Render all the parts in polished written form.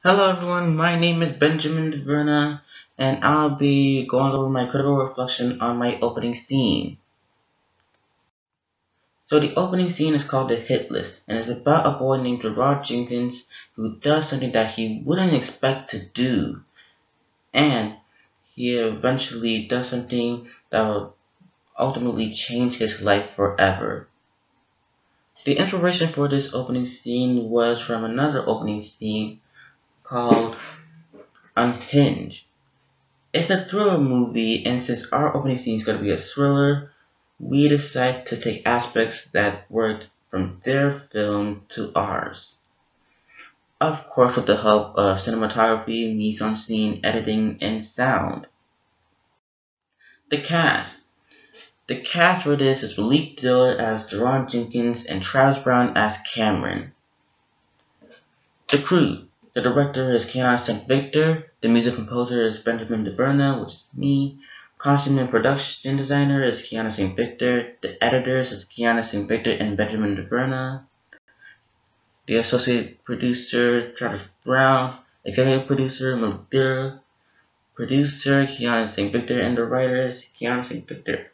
Hello everyone, my name is Benjamin Duverna, and I'll be going over my critical reflection on my opening scene. So the opening scene is called The Hit List, and it's about a boy named Gerard Jenkins who does something that he wouldn't expect to do, and he eventually does something that will ultimately change his life forever. The inspiration for this opening scene was from another opening scene called Unhinged. It's a thriller movie, and since our opening scene is going to be a thriller, we decided to take aspects that worked from their film to ours. Of course, with the help of cinematography, mise-en-scene, editing, and sound. The cast. The cast for this is Malik Dillard as Deron Jenkins and Travis Brown as Cameron. The crew. The director is Keanu St. Victor. The music composer is Benjamin Duverna, which is me. Costume and production designer is Keanu St. Victor. The editors is Keanu St. Victor and Benjamin Duverna. The associate producer, Travis Brown. Executive producer, Malik Dillard. Producer, Keanu St. Victor. And the writer is Keanu St. Victor.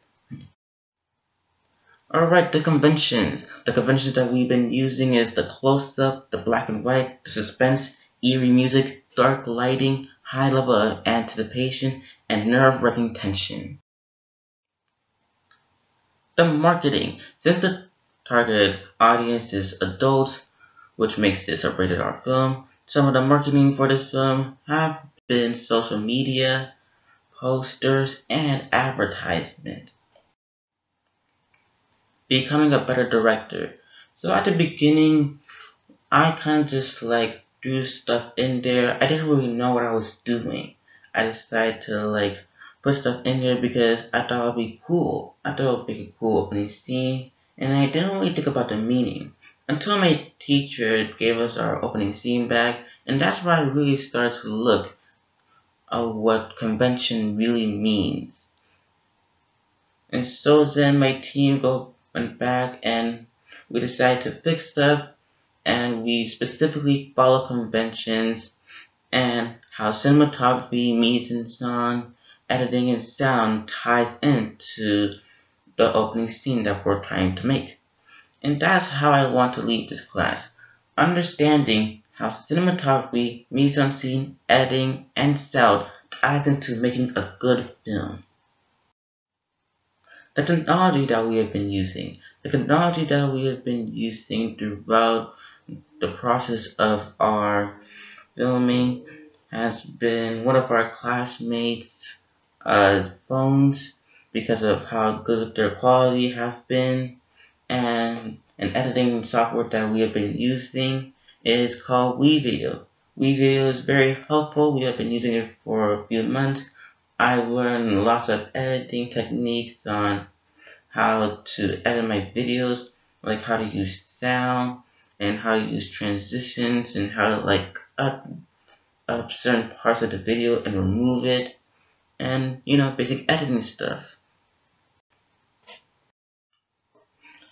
Alright, the conventions. The conventions that we've been using is the close-up, the black and white, the suspense, eerie music, dark lighting, high level of anticipation, and nerve-wracking tension. The marketing. Since the targeted audience is adults, which makes this a rated R film, some of the marketing for this film have been social media, posters, and advertisement. Becoming a better director. So at the beginning, I kind of just threw stuff in there. I didn't really know what I was doing. I decided to put stuff in there because I thought it would be cool. I thought it would be a cool opening scene, and I didn't really think about the meaning until my teacher gave us our opening scene back, and that's where I really started to look at what convention really means. And so then my team went back and we decided to fix stuff, and we specifically follow conventions and how cinematography, mise-en-scene, editing, and sound ties into the opening scene that we're trying to make. And that's how I want to leave this class, understanding how cinematography, mise-en-scene, editing, and sound ties into making a good film. The technology that we have been using. The technology that we have been using throughout the process of our filming has been one of our classmates' phones because of how good their quality have been, and an editing software that we have been using is called WeVideo. WeVideo is very helpful. We have been using it for a few months. I've learned lots of editing techniques on how to edit my videos, like how to use sound and how to use transitions and how to cut up certain parts of the video and remove it, and basic editing stuff.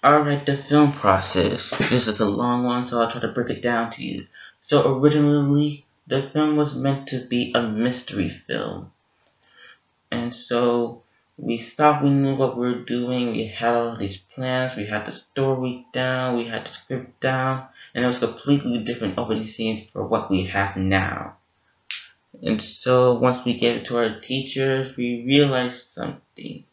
Alright, the film process. This is a long one, so I'll try to break it down to you. So originally, the film was meant to be a mystery film. And so we knew what we were doing, we had all these plans, we had the story down, we had the script down, and it was a completely different opening scene for what we have now. And so once we gave it to our teachers, we realized something.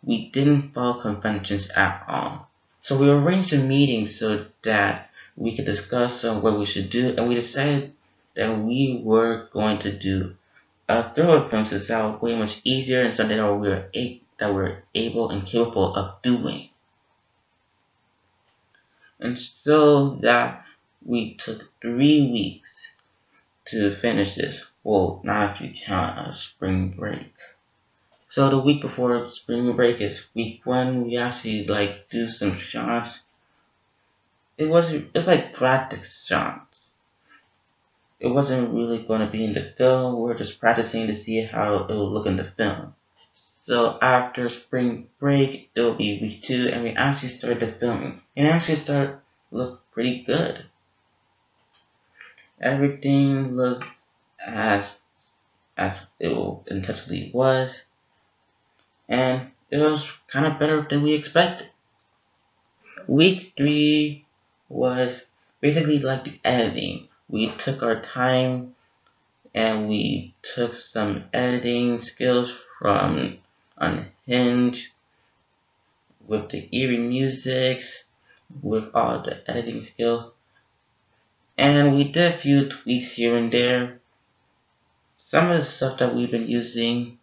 We didn't follow conventions at all. So we arranged a meeting so that we could discuss on what we should do, and we decided that we were going to do a thriller film since that was way much easier and something that we were able and capable of doing. And so that we took 3 weeks to finish this. Well, not if you count spring break. So the week before spring break is week 1. We actually do some shots. It's like practice shots. It wasn't really going to be in the film. We were just practicing to see how it will look in the film. So after spring break, it will be week 2, and we actually started the filming. And it actually started to look pretty good. Everything looked as it intentionally was, and it was kind of better than we expected. Week 3 was basically like the editing. We took our time and we took some editing skills from Unhinged with the eerie musics, with all the editing skill, and we did a few tweaks here and there. Some of the stuff that we've been using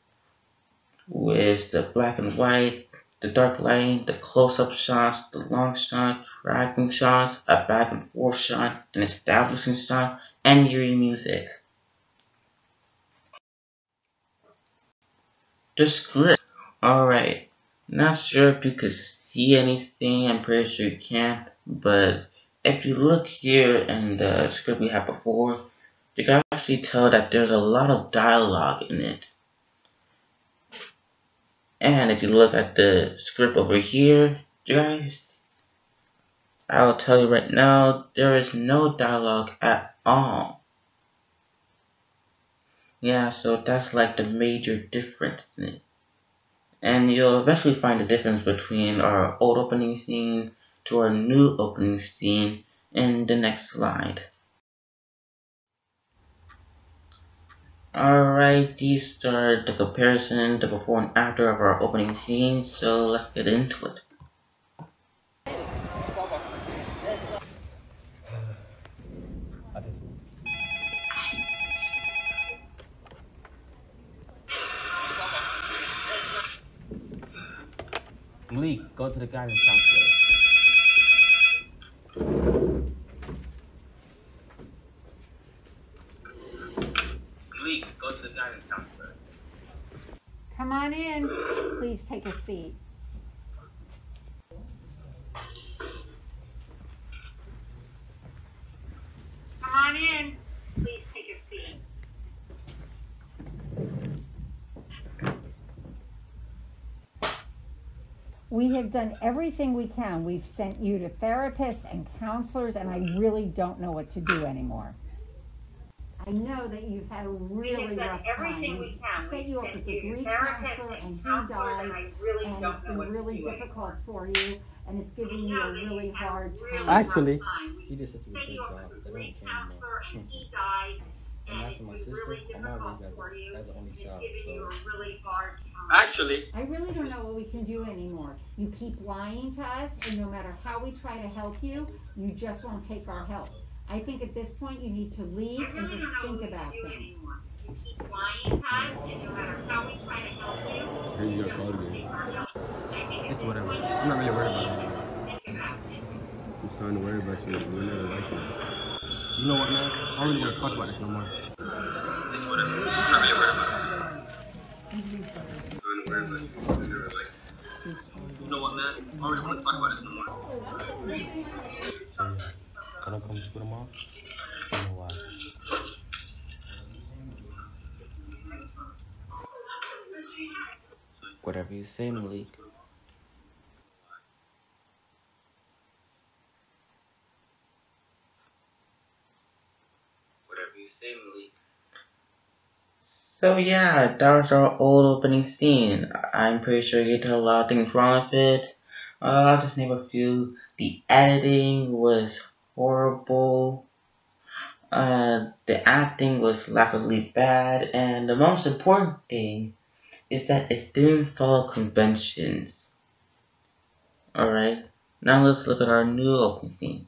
with the black and white, the dark lighting, the close-up shots, the long shot, tracking shots, a back and forth shot, an establishing shot, and eerie music. The script. Alright. Not sure if you could see anything, I'm pretty sure you can't, but if you look here in the script we had before, you can actually tell that there's a lot of dialogue in it. And if you look at the script over here, you guys, I'll tell you right now, there is no dialogue at all. Yeah, so that's like the major difference in it. And you'll eventually find the difference between our old opening scene to our new opening scene in the next slide. Alright, these are the comparison, the before and after of our opening scene, so let's get into it. Malik, go to the guidance counselor. Malik, go to the guidance counselor. Come on in. Please take a seat. Come on in. Please take a seat. We have done everything we can. We've sent you to therapists and counselors, and I really don't know what to do anymore. I know that you've had a really rough time. We set you up with a grief counselor, and he died, and it's been really difficult for you, and it's giving you a really hard time. Actually, he did such a good job. They don't care anymore. And as for my sister, I'm already as the only child, so. Actually, I really don't know what we can do anymore. You keep lying to us, and no matter how we try to help you, you just won't take our help. I think at this point you need to leave and just think about things. You keep lying to us, and no matter how we try to help you, here you go, call again. It's whatever. I'm not really worried about it anymore. I'm starting to worry about you. You're never like this. You know what, man? I don't really want to talk about this no more. It's whatever. I'm not really worried about it. I'm starting to worry about you. You're never like this. You know what, man? I don't really want to talk about this no more. Can I come to school tomorrow? I don't know why. Whatever you say, Malik. Whatever you say, Malik. So yeah, that was our old opening scene. I'm pretty sure you did a lot of things wrong with it. I'll just name a few. The editing was horrible. The acting was laughably bad, and the most important thing is that it didn't follow conventions. Alright, now let's look at our new opening scene.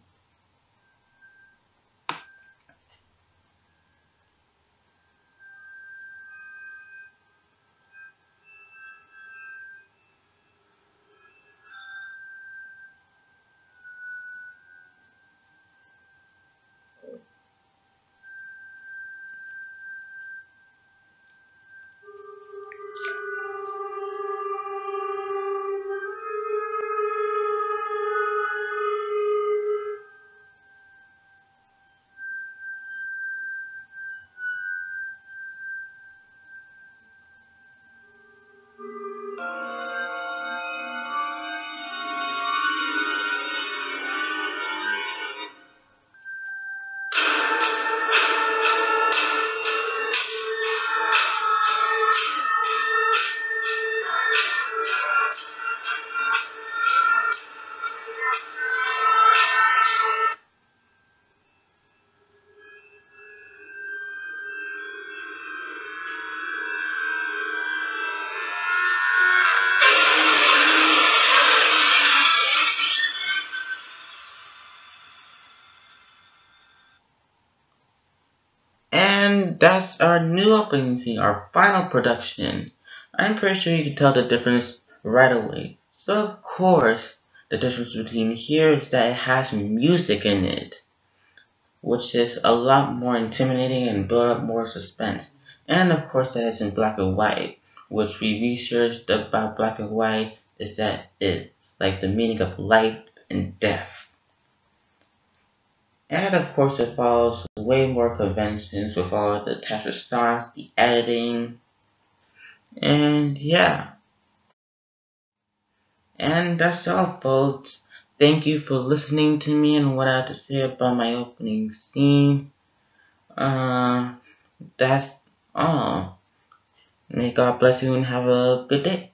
And that's our new opening scene, our final production. I'm pretty sure you can tell the difference right away. So of course, the difference between here is that it has music in it, which is a lot more intimidating and build up more suspense. And of course that it's in black and white, which we researched about black and white is that it's like the meaning of life and death. And of course it follows way more conventions with all the text response, the editing, and yeah. And that's all folks. Thank you for listening to me and what I have to say about my opening scene. That's all. May God bless you and have a good day.